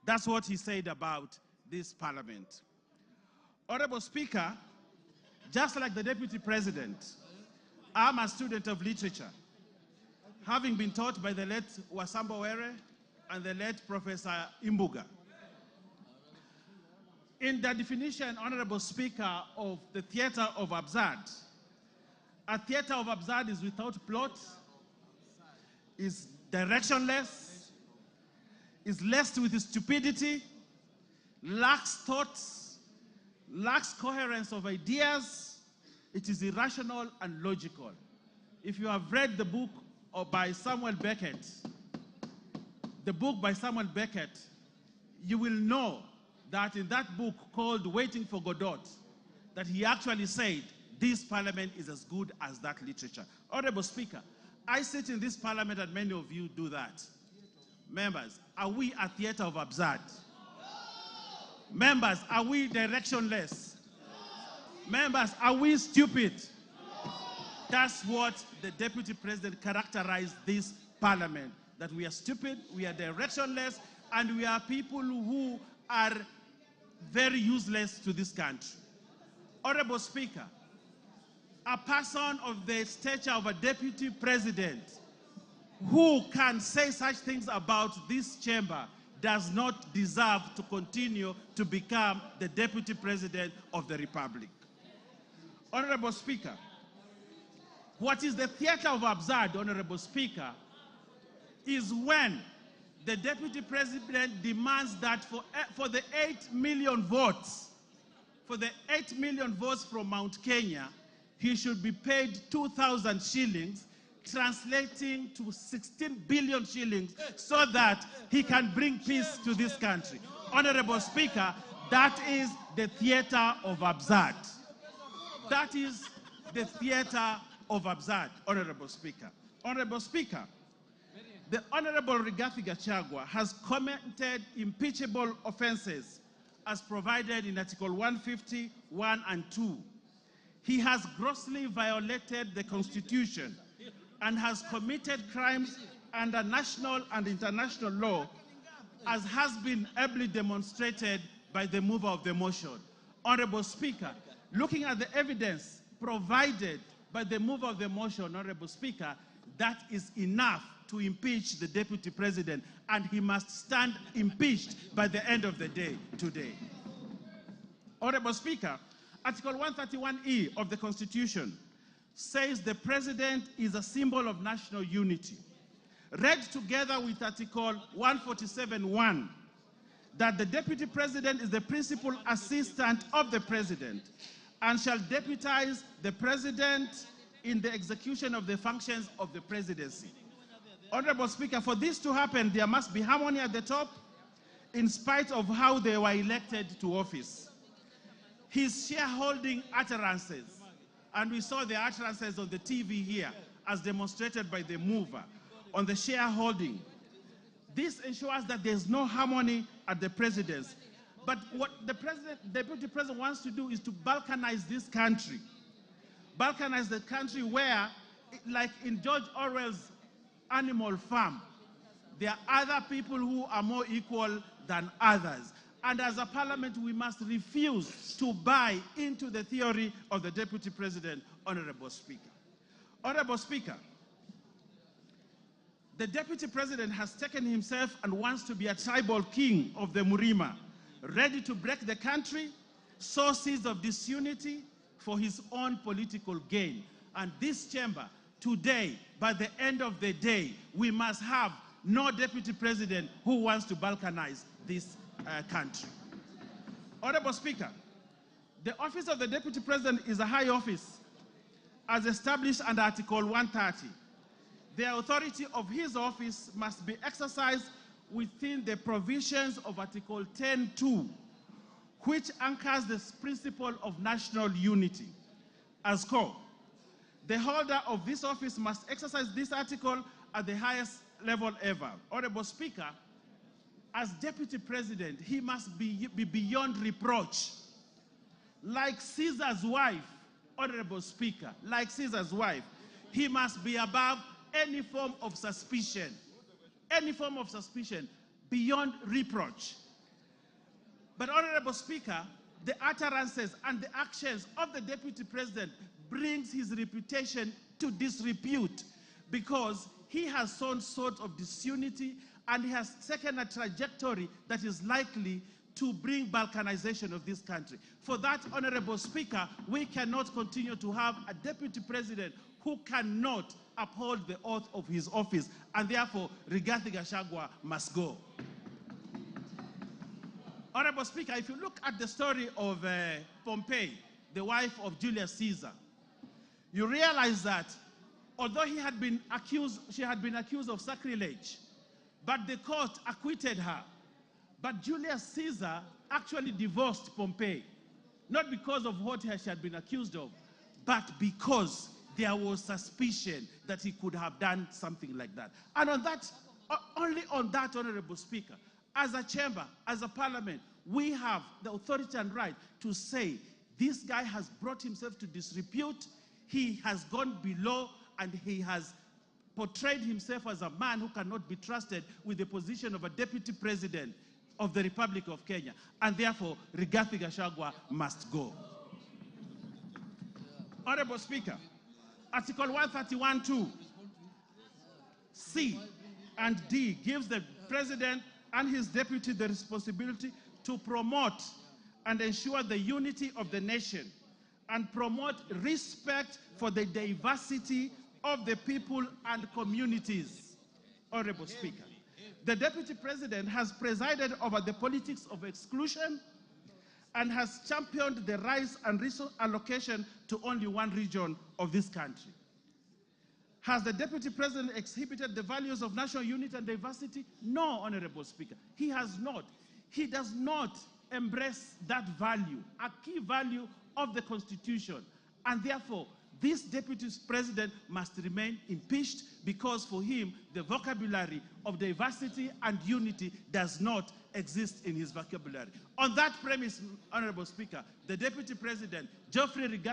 That's what he said about this parliament. Honorable Speaker, just like the Deputy President, I'm a student of literature, having been taught by the late Wasamba Were and the late Professor Imbuga. In the definition, Honorable Speaker, of the theater of absurd, a theater of absurd is without plot, is directionless, is laced with stupidity, lacks thoughts, lacks coherence of ideas. It is irrational and logical. If you have read the book by Samuel Beckett, you will know that in that book called Waiting for Godot, that he actually said, this parliament is as good as that literature. Honorable Speaker, I sit in this parliament and many of you do that. Members, are we a theater of absurd? Members, are we directionless? Members, are we stupid? That's what the Deputy President characterized this parliament, that we are stupid, we are directionless, and we are people who are very useless to this country. Honorable Speaker, a person of the stature of a Deputy President who can say such things about this chamber does not deserve to continue to become the Deputy President of the Republic. Honorable Speaker, what is the theater of absurd, Honorable Speaker, is when the Deputy President demands that for the 8 million votes, from Mount Kenya, he should be paid 2,000 shillings, translating to 16 billion shillings, so that he can bring peace to this country. Honorable Speaker, that is the theater of absurd. That is the theater of absurd, Honorable Speaker. Honorable Speaker, the Honorable Rigathi Gachagua has committed impeachable offenses as provided in Article 150, 1 and 2. He has grossly violated the Constitution and has committed crimes under national and international law, as has been ably demonstrated by the mover of the motion. Honorable Speaker, looking at the evidence provided by the mover of the motion, Honorable Speaker, that is enough to impeach the Deputy President, and he must stand impeached by the end of the day today. Honorable Speaker, Article 131E of the Constitution says the President is a symbol of national unity. Read together with Article 147(1), that the Deputy President is the principal assistant of the President and shall deputize the President in the execution of the functions of the presidency. Honorable Speaker, for this to happen, there must be harmony at the top, in spite of how they were elected to office. His shareholding utterances, and we saw the utterances on the TV here, as demonstrated by the mover, on the shareholding. This ensures that there's no harmony at the presidency. But what the Deputy President wants to do is to balkanize this country. Balkanize the country where, like in George Orwell's Animal Farm, there are other people who are more equal than others. And as a parliament, we must refuse to buy into the theory of the Deputy President, Honorable Speaker. Honorable Speaker, the Deputy President has taken himself and wants to be a tribal king of the Murima, ready to break the country, sow seeds of disunity for his own political gain. And this chamber, today, by the end of the day, we must have no Deputy President who wants to balkanize this country. Honorable Speaker, the office of the Deputy President is a high office as established under Article 130. The authority of his office must be exercised within the provisions of Article 10(2), which anchors the principle of national unity as core. The holder of this office must exercise this article at the highest level ever. Honorable Speaker, as Deputy President, he must be beyond reproach. Like Caesar's wife, Honorable Speaker, like Caesar's wife, he must be above any form of suspicion, beyond reproach. But, Honorable Speaker, the utterances and the actions of the Deputy President brings his reputation to disrepute because he has sown sort of disunity and he has taken a trajectory that is likely to bring balkanization of this country. For that, Honorable Speaker, we cannot continue to have a Deputy President who cannot uphold the oath of his office, and therefore Rigathi Gachagua must go. Honorable Speaker, if you look at the story of Pompey, the wife of Julius Caesar, you realize that although she had been accused of sacrilege, but the court acquitted her. But Julius Caesar actually divorced Pompey, not because of what she had been accused of, but because there was suspicion that he could have done something like that. And on that, only on that, Honorable Speaker, as a chamber, as a parliament, we have the authority and right to say this guy has brought himself to disrepute, he has gone below, and he has portrayed himself as a man who cannot be trusted with the position of a deputy president of the Republic of Kenya. And therefore, Rigathi Gachagua must go. Honorable Speaker, Article 131(2) C and D gives the President and his deputy the responsibility to promote and ensure the unity of the nation and promote respect for the diversity of the people and communities. Honorable Speaker, the Deputy President has presided over the politics of exclusion and has championed the rise and resource allocation to only one region of this country. Has the Deputy President exhibited the values of national unity and diversity? No, Honorable Speaker, he has not. He does not embrace that value, a key value of the Constitution. And therefore, this Deputy President must remain impeached because for him, the vocabulary of diversity and unity does not exist in his vocabulary. On that premise, Honorable Speaker, the Deputy President, Geoffrey Rigathi